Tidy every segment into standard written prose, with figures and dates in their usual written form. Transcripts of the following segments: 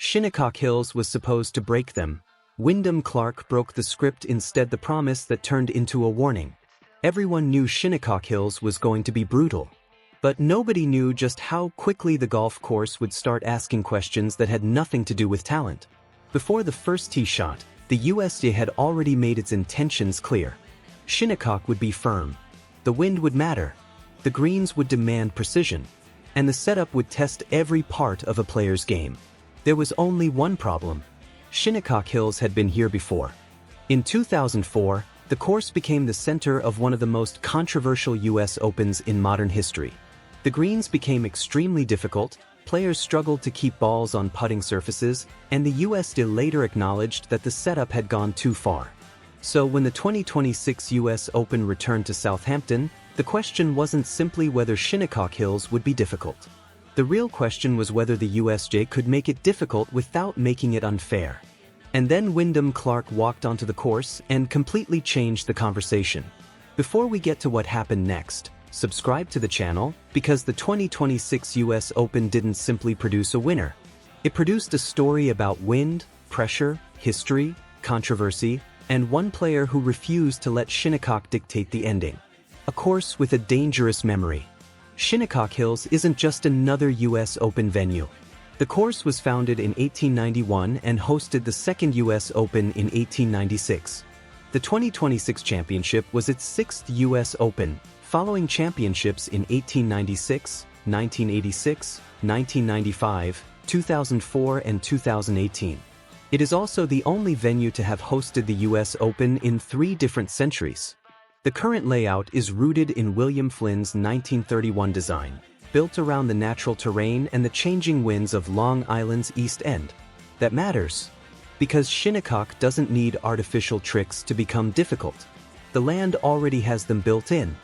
Shinnecock Hills was supposed to break them. Wyndham Clark broke the script, instead the promise that turned into a warning. Everyone knew Shinnecock Hills was going to be brutal. But nobody knew just how quickly the golf course would start asking questions that had nothing to do with talent. Before the first tee shot, the USGA had already made its intentions clear. Shinnecock would be firm. The wind would matter. The greens would demand precision. And the setup would test every part of a player's game. There was only one problem. Shinnecock Hills had been here before. In 2004, the course became the center of one of the most controversial US Opens in modern history. The greens became extremely difficult, players struggled to keep balls on putting surfaces, and the USGA later acknowledged that the setup had gone too far. So when the 2026 US Open returned to Southampton, the question wasn't simply whether Shinnecock Hills would be difficult. The real question was whether the USGA could make it difficult without making it unfair. And then Wyndham Clark walked onto the course and completely changed the conversation. Before we get to what happened next, subscribe to the channel, because the 2026 US Open didn't simply produce a winner. It produced a story about wind, pressure, history, controversy, and one player who refused to let Shinnecock dictate the ending. A course with a dangerous memory. Shinnecock Hills isn't just another US Open venue. The course was founded in 1891 and hosted the second US Open in 1896. The 2026 championship was its sixth US Open, following championships in 1896, 1986, 1995, 2004 and 2018. It is also the only venue to have hosted the US Open in 3 different centuries. The current layout is rooted in William Flynn's 1931 design, built around the natural terrain and the changing winds of Long Island's East End. That matters, because Shinnecock doesn't need artificial tricks to become difficult. The land already has them built in.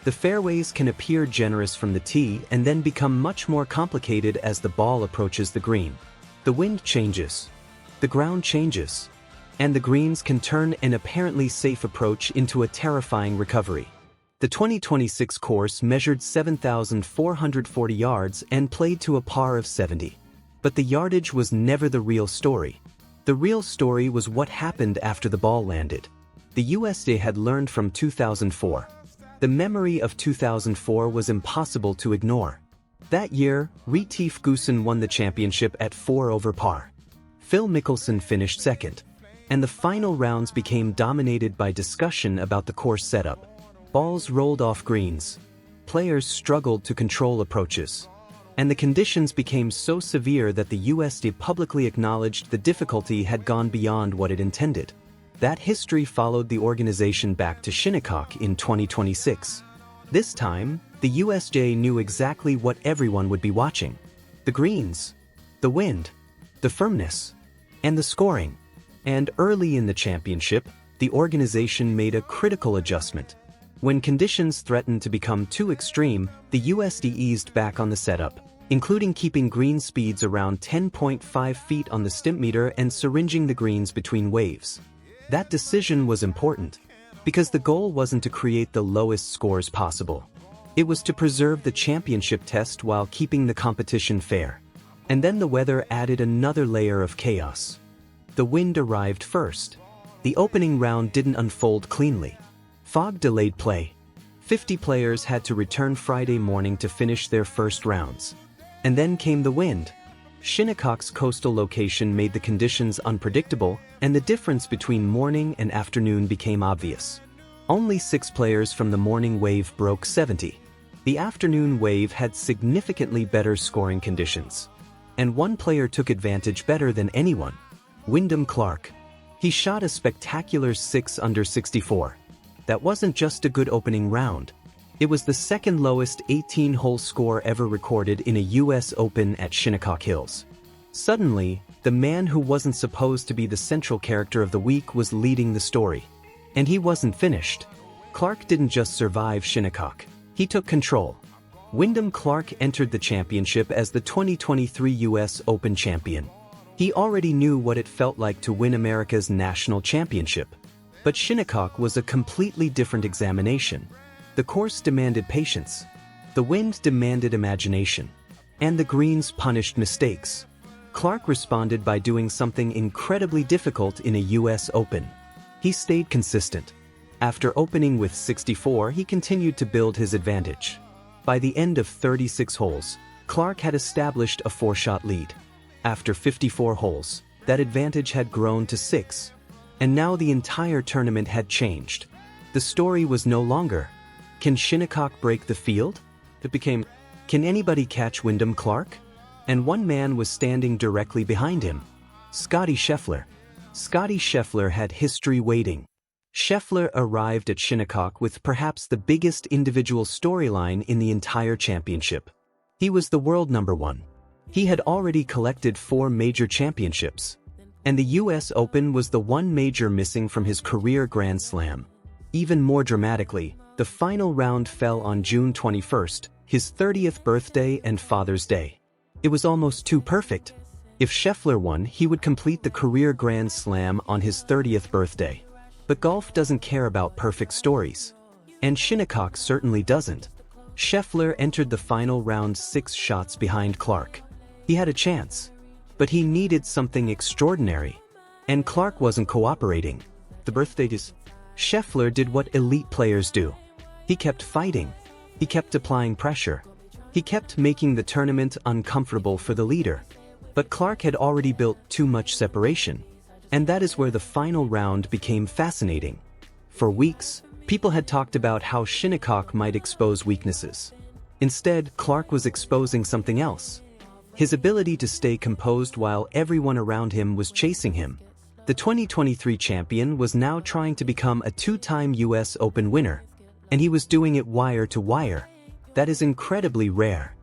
The fairways can appear generous from the tee and then become much more complicated as the ball approaches the green. The wind changes. The ground changes. And the greens can turn an apparently safe approach into a terrifying recovery. The 2026 course measured 7,440 yards and played to a par of 70. But the yardage was never the real story. The real story was what happened after the ball landed. The USGA had learned from 2004. The memory of 2004 was impossible to ignore. That year, Retief Goosen won the championship at 4 over par. Phil Mickelson finished second. And the final rounds became dominated by discussion about the course setup. Balls rolled off greens. Players struggled to control approaches. And the conditions became so severe that the USGA publicly acknowledged the difficulty had gone beyond what it intended. That history followed the organization back to Shinnecock in 2026. This time, the USGA knew exactly what everyone would be watching. The greens, the wind, the firmness, and the scoring. And early in the championship, the organization made a critical adjustment. When conditions threatened to become too extreme, the USGA eased back on the setup, including keeping green speeds around 10.5 feet on the stimpmeter and syringing the greens between waves. That decision was important, because the goal wasn't to create the lowest scores possible. It was to preserve the championship test while keeping the competition fair. And then the weather added another layer of chaos. The wind arrived first. The opening round didn't unfold cleanly. Fog delayed play. 50 players had to return Friday morning to finish their first rounds. And then came the wind. Shinnecock's coastal location made the conditions unpredictable, and the difference between morning and afternoon became obvious. Only 6 players from the morning wave broke 70. The afternoon wave had significantly better scoring conditions. And one player took advantage better than anyone. Wyndham Clark. He shot a spectacular 6 under 64. That wasn't just a good opening round. It was the second lowest 18-hole score ever recorded in a US Open at Shinnecock Hills. Suddenly, the man who wasn't supposed to be the central character of the week was leading the story. And he wasn't finished. Clark didn't just survive Shinnecock. He took control. Wyndham Clark entered the championship as the 2023 US Open champion. He already knew what it felt like to win America's national championship. But Shinnecock was a completely different examination. The course demanded patience. The wind demanded imagination. And the greens punished mistakes. Clark responded by doing something incredibly difficult in a US Open. He stayed consistent. After opening with 64, he continued to build his advantage. By the end of 36 holes, Clark had established a 4-shot lead. After 54 holes, that advantage had grown to 6. And now the entire tournament had changed. The story was no longer, can Shinnecock break the field? It became, can anybody catch Wyndham Clark? And one man was standing directly behind him. Scottie Scheffler. Scottie Scheffler had history waiting. Scheffler arrived at Shinnecock with perhaps the biggest individual storyline in the entire championship. He was the world #1. He had already collected 4 major championships. And the US Open was the one major missing from his career Grand Slam. Even more dramatically, the final round fell on June 21st, his 30th birthday and Father's Day. It was almost too perfect. If Scheffler won, he would complete the career Grand Slam on his 30th birthday. But golf doesn't care about perfect stories. And Shinnecock certainly doesn't. Scheffler entered the final round 6 shots behind Clark. He had a chance. But he needed something extraordinary. And Clark wasn't cooperating. The birthday is... Scheffler did what elite players do. He kept fighting. He kept applying pressure. He kept making the tournament uncomfortable for the leader. But Clark had already built too much separation. And that is where the final round became fascinating. For weeks, people had talked about how Shinnecock might expose weaknesses. Instead, Clark was exposing something else. His ability to stay composed while everyone around him was chasing him. The 2023 champion was now trying to become a 2-time US Open winner. And he was doing it wire to wire. That is incredibly rare.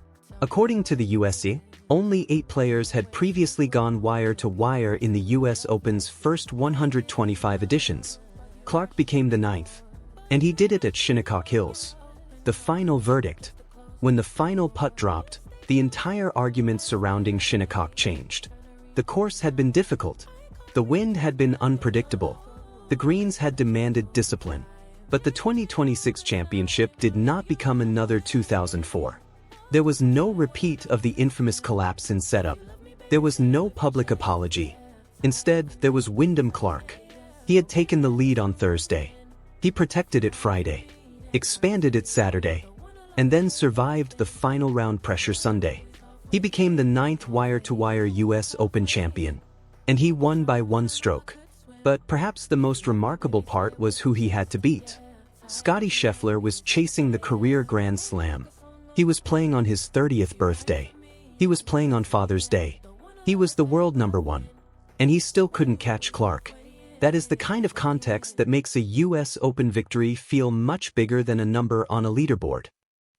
According to the USA, only 8 players had previously gone wire to wire in the US Open's first 125 editions. Clark became the 9th. And he did it at Shinnecock Hills. The final verdict. When the final putt dropped, the entire argument surrounding Shinnecock changed. The course had been difficult. The wind had been unpredictable. The greens had demanded discipline. But the 2026 championship did not become another 2004. There was no repeat of the infamous collapse in setup. There was no public apology. Instead, there was Wyndham Clark. He had taken the lead on Thursday. He protected it Friday, expanded it Saturday, and then survived the final round pressure Sunday. He became the 9th wire-to-wire US Open champion. And he won by 1 stroke. But perhaps the most remarkable part was who he had to beat. Scottie Scheffler was chasing the career Grand Slam. He was playing on his 30th birthday. He was playing on Father's Day. He was the world #1. And he still couldn't catch Clark. That is the kind of context that makes a US Open victory feel much bigger than a number on a leaderboard.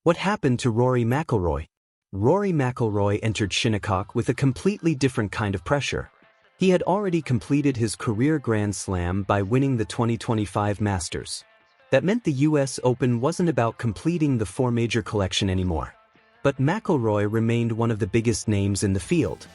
What happened to Rory McIlroy? Rory McIlroy entered Shinnecock with a completely different kind of pressure. He had already completed his career Grand Slam by winning the 2025 Masters. That meant the US Open wasn't about completing the 4 major collection anymore. But McIlroy remained one of the biggest names in the field.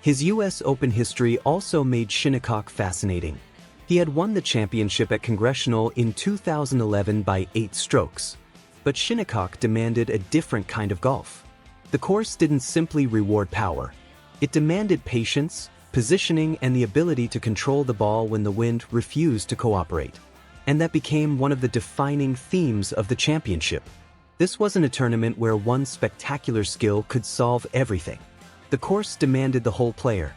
His US Open history also made Shinnecock fascinating. He had won the championship at Congressional in 2011 by 8 strokes. But Shinnecock demanded a different kind of golf. The course didn't simply reward power. It demanded patience, positioning, and the ability to control the ball when the wind refused to cooperate. And that became one of the defining themes of the championship. This wasn't a tournament where one spectacular skill could solve everything. The course demanded the whole player.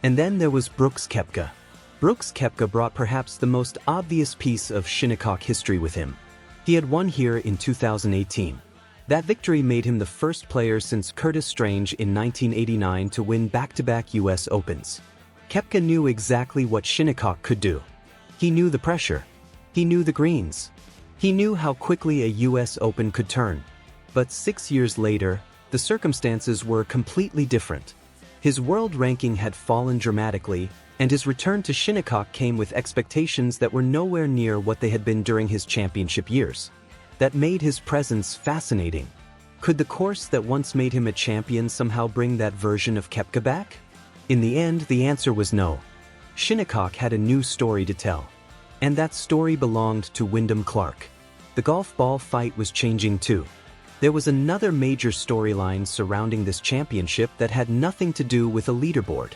And then there was Brooks Koepka. Brooks Koepka brought perhaps the most obvious piece of Shinnecock history with him. He had won here in 2018. That victory made him the first player since Curtis Strange in 1989 to win back-to-back US Opens. Koepka knew exactly what Shinnecock could do. He knew the pressure. He knew the greens. He knew how quickly a US Open could turn. But 6 years later, the circumstances were completely different. His world ranking had fallen dramatically, and his return to Shinnecock came with expectations that were nowhere near what they had been during his championship years. That made his presence fascinating. Could the course that once made him a champion somehow bring that version of Koepka back? In the end, the answer was no. Shinnecock had a new story to tell. And that story belonged to Wyndham Clark. The golf ball fight was changing too. There was another major storyline surrounding this championship that had nothing to do with a leaderboard.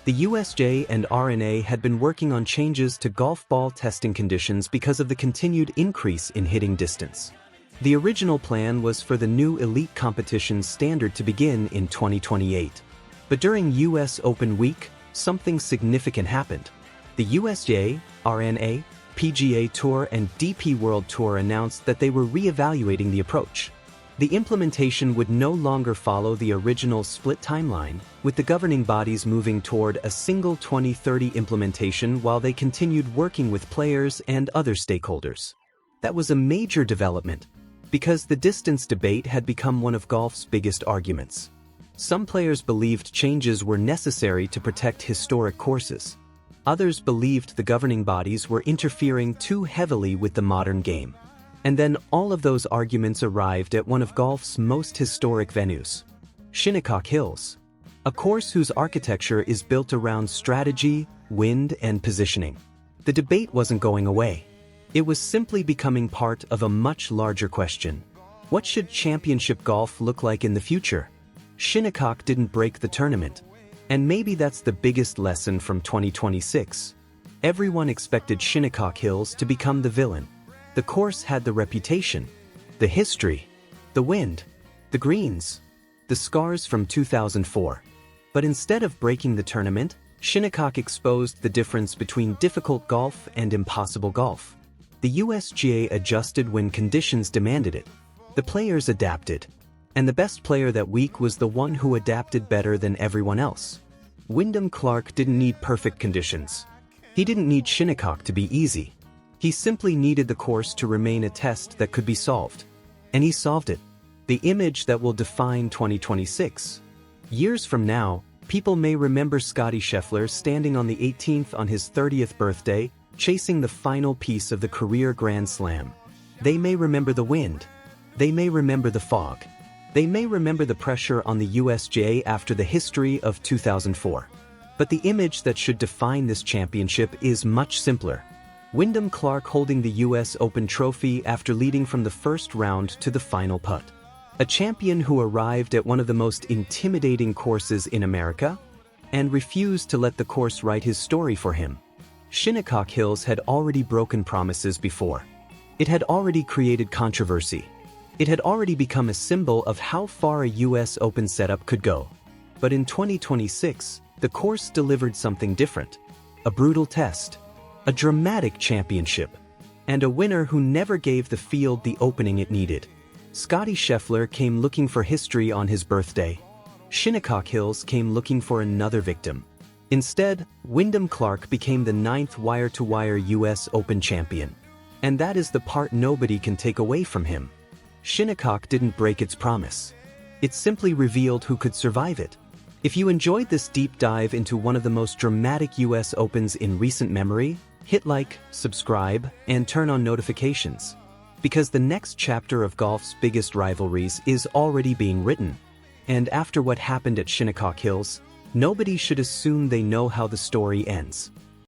The USJ and R&A had been working on changes to golf ball testing conditions because of the continued increase in hitting distance. The original plan was for the new elite competition standard to begin in 2028. But during US Open week, something significant happened. The USJ, R&A, PGA Tour and DP World Tour announced that they were re-evaluating the approach. The implementation would no longer follow the original split timeline, with the governing bodies moving toward a single 2030 implementation while they continued working with players and other stakeholders. That was a major development, because the distance debate had become one of golf's biggest arguments. Some players believed changes were necessary to protect historic courses. Others believed the governing bodies were interfering too heavily with the modern game. And then all of those arguments arrived at one of golf's most historic venues, Shinnecock Hills, a course whose architecture is built around strategy, wind, and positioning. The debate wasn't going away. It was simply becoming part of a much larger question. What should championship golf look like in the future? Shinnecock didn't break the tournament. And maybe that's the biggest lesson from 2026. Everyone expected Shinnecock Hills to become the villain. The course had the reputation, the history, the wind, the greens, the scars from 2004. But instead of breaking the tournament, Shinnecock exposed the difference between difficult golf and impossible golf. The USGA adjusted when conditions demanded it. The players adapted. And the best player that week was the one who adapted better than everyone else. Wyndham Clark didn't need perfect conditions. He didn't need Shinnecock to be easy. He simply needed the course to remain a test that could be solved. And he solved it. The image that will define 2026. Years from now, people may remember Scottie Scheffler standing on the 18th on his 30th birthday, chasing the final piece of the career Grand Slam. They may remember the wind. They may remember the fog. They may remember the pressure on the USJ after the history of 2004. But the image that should define this championship is much simpler. Wyndham Clark holding the US Open trophy after leading from the first round to the final putt. A champion who arrived at one of the most intimidating courses in America and refused to let the course write his story for him. Shinnecock Hills had already broken promises before. It had already created controversy. It had already become a symbol of how far a US Open setup could go. But in 2026, the course delivered something different. A brutal test. A dramatic championship. And a winner who never gave the field the opening it needed. Scottie Scheffler came looking for history on his birthday. Shinnecock Hills came looking for another victim. Instead, Wyndham Clark became the 9th wire-to-wire US Open champion. And that is the part nobody can take away from him. Shinnecock didn't break its promise. It simply revealed who could survive it. If you enjoyed this deep dive into one of the most dramatic US Opens in recent memory, hit like, subscribe, and turn on notifications. Because the next chapter of golf's biggest rivalries is already being written. And after what happened at Shinnecock Hills, nobody should assume they know how the story ends.